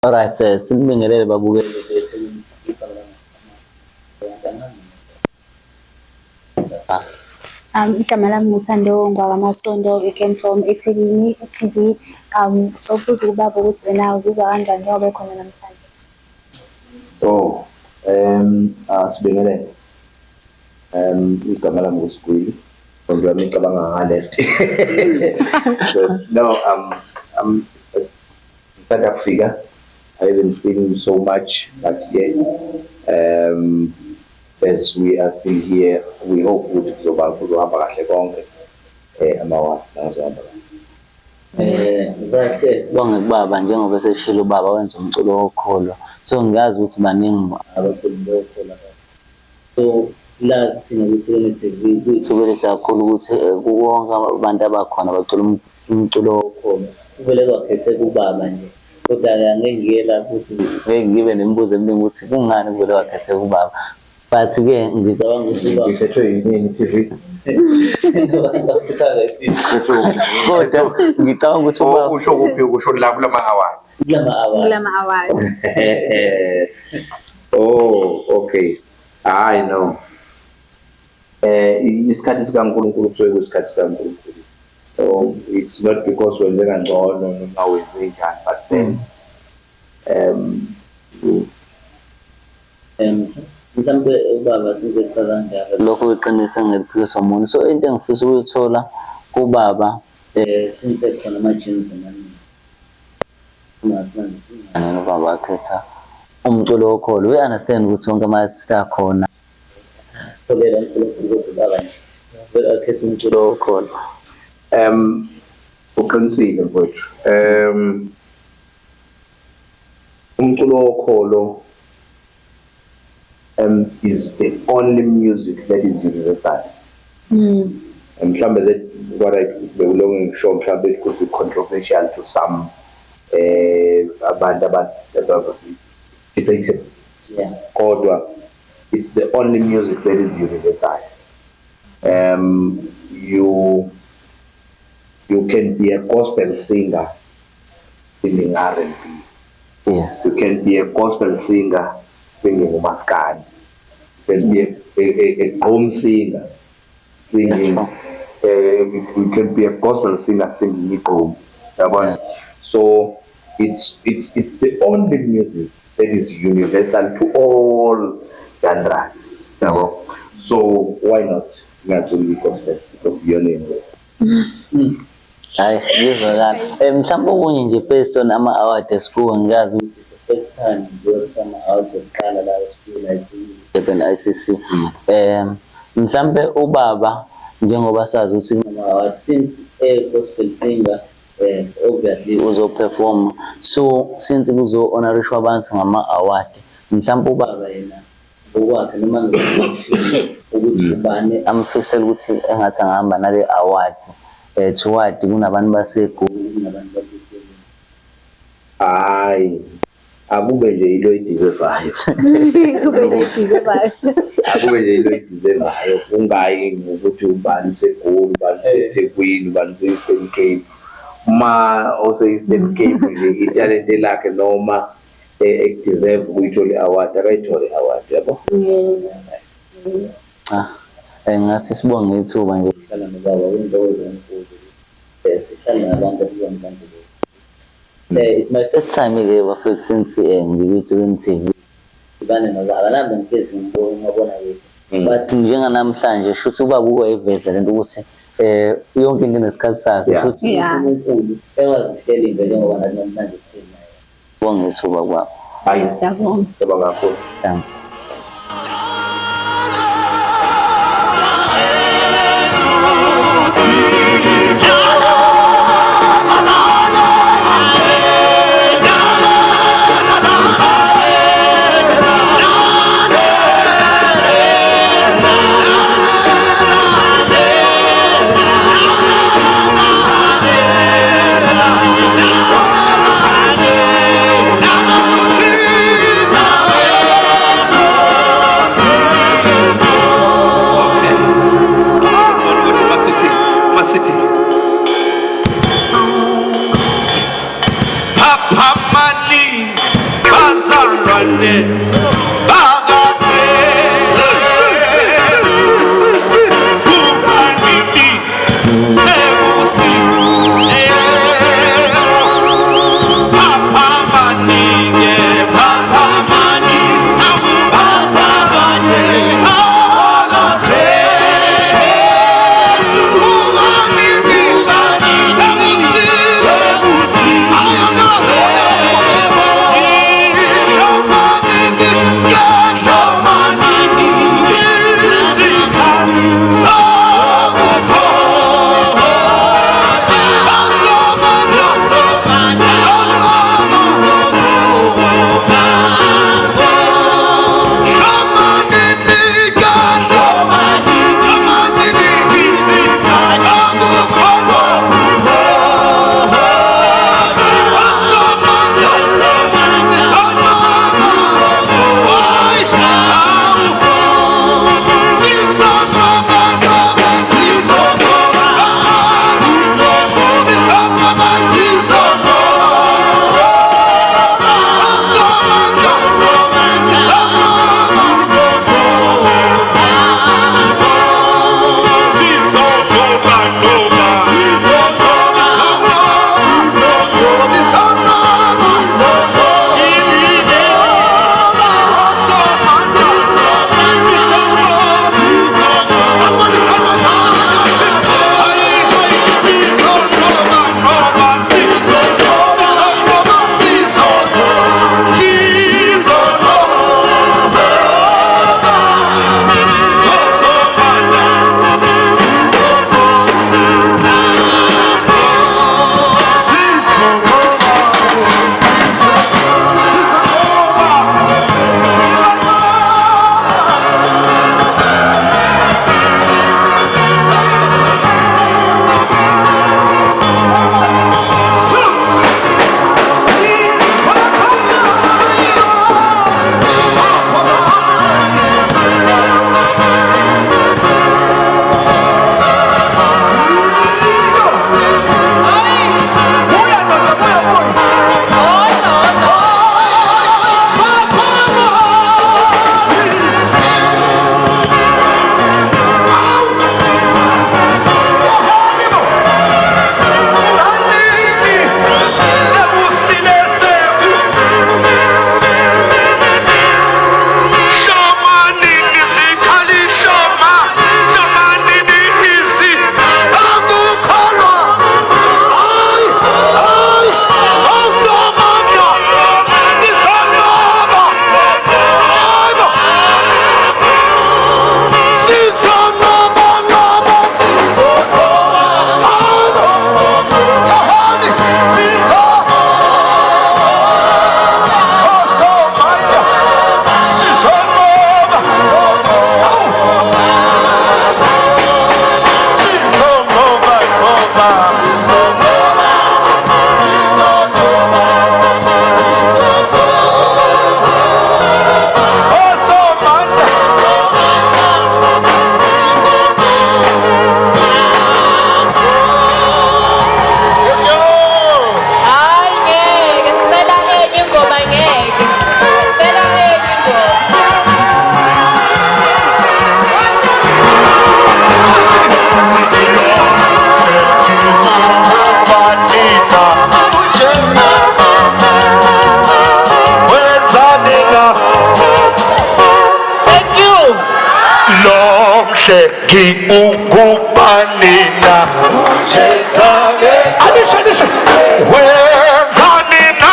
Alright, sinibingelele babukeli bethu iphakama. Igama lami nguThando Ngwamasondo. We came from eThekwini TV. Ukubuza ubaba ukuthi na uzizwa kanjani njengoba ekhona namhlanje? Oh, sibingelele. Igama lami nguSigwili. Kodwa yami ngicabanga nga-left. So no, I'm South Africa. I haven't seen so much, but yet, as we are still here, we hope ukuthi kuzohamba kahle konke amawasi nazohamba kahle. Right, sibonge kubaba njengoba seshilo ubaba wenza umculo wokholo. So ngiyazi ukuthi baningi abaculi bokholo. So la thina ukuthi kune-TV kuyithobelisa kakhulu ukuthi kuwonke abantu abakhona bacula umculo wokholo. Kuvele kwakhetheka ubaba nje. Kodwa-ke angeke ngiye lapho ukuthi ngeke ngibe nemibuzo eminingi ukuthi kungani kuvele kwakhetheka ubaba. But-ke ngicabanga ukuthi ubaba Ngiphethwe yini i-TV? kodwa ngicabanga ukuthi ubaba Usho kuphi ukusho la kulama-awards? Kulama awards. Oh, okay. I know. Isikhathi sikaNkulunkulu kusuke kuyisikhathi sikaNkulunkulu. So it's not because wenze kangcono noma wenze njani, but then mhlawumbe ubaba sizetha kanjalo lokho iqinisa ngeliphikiswa umuntu. So into engifisa ukuyithola kubaba since ekhona ama-genes amaningi ubaba wakhetha umculo wokholo. We understand ukuthi wonke ama-artist akhona kodwa ubaba akhetha umculo wokholo. uqinisile mfowethu. Umculo wokholo is the only music that is universal. Mhlambe that what I belong ngisho mhlambe it could be controversial to some abantu debated. Yeah. Kodwa it's the only music that is universal. You can be a gospel singer singing R&B. Yes. You can be a gospel singer singing umaskandi. You can be a home singer singing. You can be a gospel singer singing igqom. Yabona? So it's the only music that is universal to all genres. Yabo? So why not? Ngaculi gospel because your name. Hayi ngizwakala. Mhlawumbe okunye nje based on ama-award esikuwo ngiyazi ukuthi it's the first time ngiyosama awards okuqala la esikuwo la Durban ICC. Mhlawumbe ubaba njengoba sazi ukuthi kunama-awards since gospel singer obviously uzoperform. So since kuzo-honorishwa abantu ngama-award, mhlawumbe ubaba yena ngokwakhe noma ngisho ukuthi ubani amfisela ukuthi engathi angahamba nale awards toward kunabantu baseGoli kunabantu baseThekwini. Hayi, akube nje into eyideservayo. Kube ne-deserve. Akube nje into eyideservayo. Ungayi ngokuthi ubani useGoli, ubani useThekwini, ubani use-Eastern Cape. Ma ose-Eastern Cape nje italent lakhe noma ekudeserve ukuyithola i-award akayithole i-award yabo. Ngathi sibonge ithuba nje ukuhlala nobaba uyintokozo enkulu. Sihlala nabantu asibamthandile. It's my first time-ke bafethu since ngikuyi-Durban TV. Ibane nobaba nami ngihlezi ngibona yethu. But njenganamhlanje shuthi ubaba ukwayiveza lento ukuthi yonke into inesikhathi sakhe futhi uNkulunkulu ekwazi ukuhlela into njengoba nathi namhlanje sihleli naye. Sibonge ithuba kwabo. Hayi, Siyabonga. siyabonga kakhulu. Thank you. cheki ukubanina chesage adisha wenzanina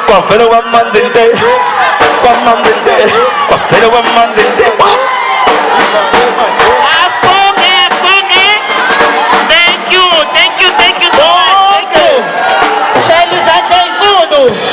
Kwafela wamanzinde kwamamzinde kwafela wamanzinde Thank you so much. Shayla Zandla Inkulu.